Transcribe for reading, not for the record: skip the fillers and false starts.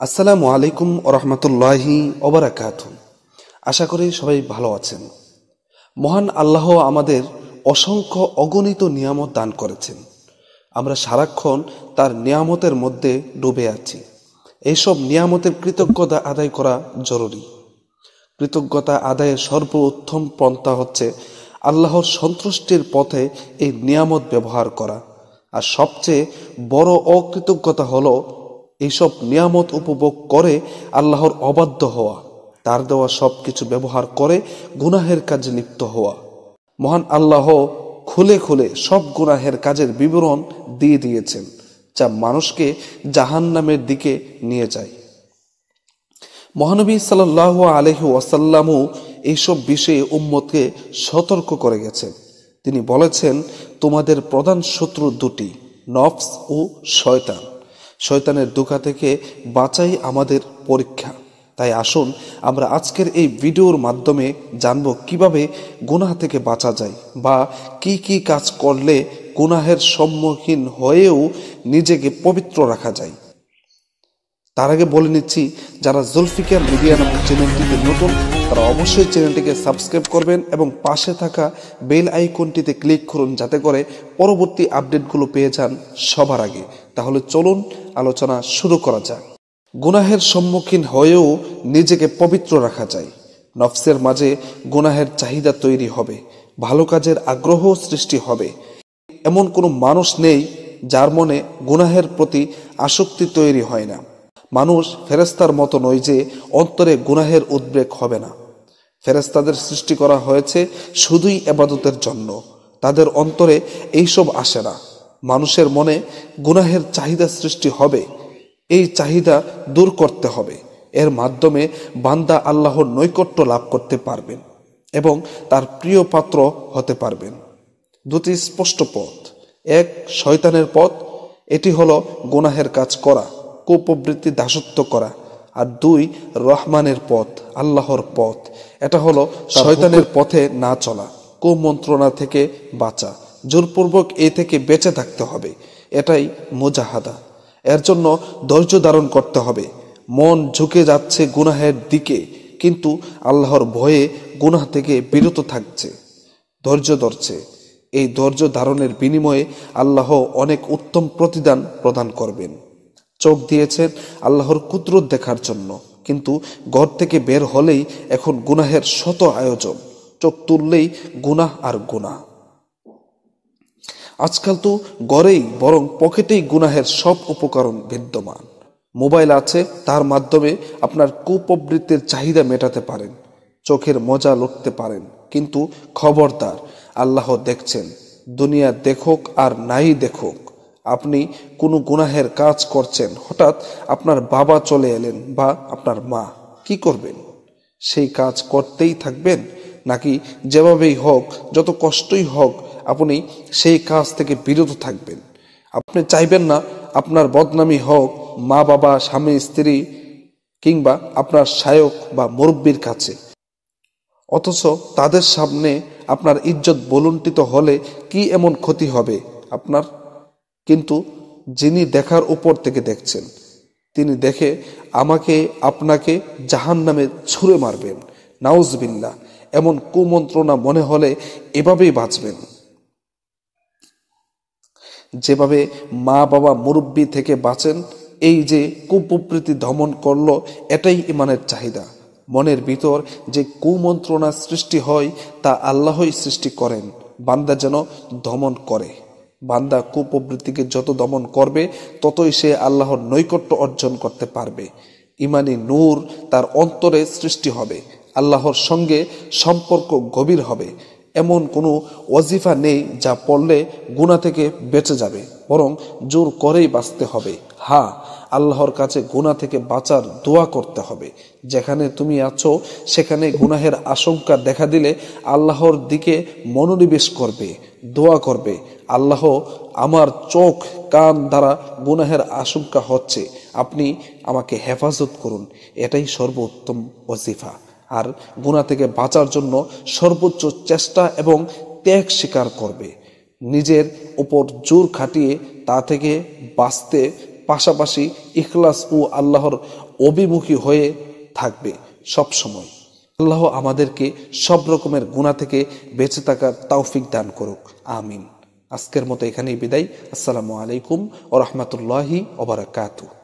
আসসালামু আলাইকুম ওরহমতুল্লাহি ওবারাকাতুহু। আশা করি সবাই ভালো আছেন। মহান আল্লাহ আমাদের অসংখ্য অগণিত নিয়ামত দান করেছেন। আমরা সারাক্ষণ তার নিয়ামতের মধ্যে ডুবে আছি। এইসব নিয়ামতের কৃতজ্ঞতা আদায় করা জরুরি। কৃতজ্ঞতা আদায়ের সর্বোত্তম পন্থা হচ্ছে আল্লাহর সন্তুষ্টির পথে এই নিয়ামত ব্যবহার করা। আর সবচেয়ে বড় অকৃতজ্ঞতা হলো এইসব নিয়ামত উপভোগ করে আল্লাহর অবাধ্য হওয়া, তার দেওয়া সব কিছু ব্যবহার করে গুনাহের কাজে লিপ্ত হওয়া। মহান আল্লাহ খুলে খুলে সব গুনাহের কাজের বিবরণ দিয়ে দিয়েছেন, যা মানুষকে জাহান্নামের দিকে নিয়ে যায়। মহানবী সাল্লাল্লাহু আলাইহি ওয়াসাল্লামও এইসব বিষয়ে উম্মতকে সতর্ক করে গেছেন। তিনি বলেছেন, তোমাদের প্রধান শত্রু দুটি, নফস ও শয়তান। শয়তানের ধোঁকা থেকে বাঁচাই আমাদের পরীক্ষা। তাই আসুন আমরা আজকের এই ভিডিওর মাধ্যমে জানব কিভাবে গুনাহ থেকে বাঁচা যায়, বা কি কি কাজ করলে গুনাহের সম্মুখীন হয়েও নিজেকে পবিত্র রাখা যায়। তার আগে বলে নিচ্ছি, যারা জুলফিকার মিডিয়া নামক চ্যানেলটিতে নতুন, তারা অবশ্যই চ্যানেলটিকে সাবস্ক্রাইব করবেন এবং পাশে থাকা বেল আইকনটিতে ক্লিক করুন, যাতে করে পরবর্তী আপডেটগুলো পেয়ে যান সবার আগে। তাহলে চলুন আলোচনা শুরু করা যাক। গুনাহের সম্মুখীন হয়েও নিজেকে পবিত্র রাখা যায়। নফসের মাঝে গুনাহের চাহিদা তৈরি হবে, ভালো কাজের আগ্রহ সৃষ্টি হবে। এমন কোনো মানুষ নেই যার মনে গুনাহের প্রতি আসক্তি তৈরি হয় না। মানুষ ফেরেশতার মতো নয় যে অন্তরে গুনাহের উদ্বেগ হবে না। ফেরেশতাদের সৃষ্টি করা হয়েছে শুধুই ইবাদতের জন্য। তাদের অন্তরে এইসব আসে না। মানুষের মনে গুনাহের চাহিদা সৃষ্টি হবে, এই চাহিদা দূর করতে হবে। এর মাধ্যমে বান্দা আল্লাহর নৈকট্য লাভ করতে পারবেন এবং তার প্রিয় পাত্র হতে পারবেন। দুটি স্পষ্ট পথ, এক শয়তানের পথ, এটি হলো গুনাহের কাজ করা, কুপ্রবৃত্তি দাসত্ব করা। আর দুই রহমানের পথ, আল্লাহর পথ, এটা হলো শয়তানের পথে না চলা, কুমন্ত্রণা থেকে বাঁচা। জোরপূর্বক এ থেকে বেঁচে থাকতে হবে, এটাই মুজাহাদা। এর জন্য ধৈর্য ধারণ করতে হবে। মন ঝুঁকে যাচ্ছে গুনাহের দিকে, কিন্তু আল্লাহর ভয়ে গুনাহ থেকে বিরত থাকছে, ধৈর্য ধরছে। এই ধৈর্য ধারণের বিনিময়ে আল্লাহ অনেক উত্তম প্রতিদান প্রদান করবেন। চোখ দিয়েছেন আল্লাহর কুদরত দেখার জন্য, কিন্তু ঘর থেকে বের হলেই এখন গুনাহের শত আয়োজন। চোখ তুললেই গুনাহ আর গুনাহ। আজকাল তো ঘরেই বরং পকেটেই গুনাহের সব উপকরণ বিদ্যমান। মোবাইল আছে, তার মাধ্যমে আপনার কুপ্রবৃত্তির চাহিদা মেটাতে পারেন, চোখের মজা লুটতে পারেন। কিন্তু খবরদার, আল্লাহ দেখছেন। দুনিয়া দেখুক আর নাই দেখুক, আপনি কোনো গুনাহের কাজ করছেন, হঠাৎ আপনার বাবা চলে এলেন বা আপনার মা, কি করবেন? সেই কাজ করতেই থাকবেন, নাকি যেভাবেই হোক, যত কষ্টই হোক, আপনি সেই কাজ থেকে বিরত থাকবেন? আপনি চাইবেন না আপনার বদনামি হোক মা বাবা, স্বামী স্ত্রী কিংবা আপনার শায়ক বা মুরব্বির কাছে, অথচ তাদের সামনে আপনার ইজ্জত বলুন্টিত হলে কি এমন ক্ষতি হবে আপনার? কিন্তু যিনি দেখার উপর থেকে দেখছেন, তিনি দেখে আমাকে আপনাকে জাহান্নামে ছুঁড়ে মারবেন, নাউজবিল্লাহ। এমন কুমন্ত্রণা মনে হলে এভাবেই বাঁচবেন, যেভাবে মা বাবা মুরব্বি থেকে বাঁচেন। এই যে কুপ্রবৃত্তি দমন করলো, এটাই ইমানের চাহিদা। মনের ভিতর যে কুমন্ত্রণা সৃষ্টি হয়, তা আল্লাহই সৃষ্টি করেন, বান্দা যেন দমন করে। বান্দা কুপ্রবৃত্তিকে যত দমন করবে, ততই সে আল্লাহর নৈকট্য অর্জন করতে পারবে। ইমানি নূর তার অন্তরে সৃষ্টি হবে, আল্লাহর সঙ্গে সম্পর্ক গভীর হবে। এমন কোনো ওয়াজিফা নেই যা পড়লে গুনাহ থেকে বেঁচে যাবে, বরং জোর করেই বাঁচতে হবে। হ্যাঁ, আল্লাহর কাছে গুনাহ থেকে বাঁচার দোয়া করতে হবে। যেখানে তুমি আছো সেখানে গুনাহের আশঙ্কা দেখা দিলে আল্লাহর দিকে মনোনিবেশ করবে, দোয়া করবে, আল্লাহ, আমার চোখ কান দ্বারা গুনাহের আশঙ্কা হচ্ছে, আপনি আমাকে হেফাজত করুন। এটাই সর্বোত্তম ওয়াজিফা। আর গুনাহ থেকে বাঁচার জন্য সর্বোচ্চ চেষ্টা এবং ত্যাগ স্বীকার করবে। নিজের উপর জোর খাটিয়ে তা থেকে বাঁচতে পাশাপাশি ইখলাস ও আল্লাহর অভিমুখী হয়ে থাকবে সব সময়। আল্লাহ আমাদেরকে সব রকমের গুনাহ থেকে বেঁচে থাকার তৌফিক দান করুক, আমিন। আজকের মতো এখানেই বিদায়। আসসালামু আলাইকুম ওয়া রাহমাতুল্লাহি ওয়া বারাকাতুহু।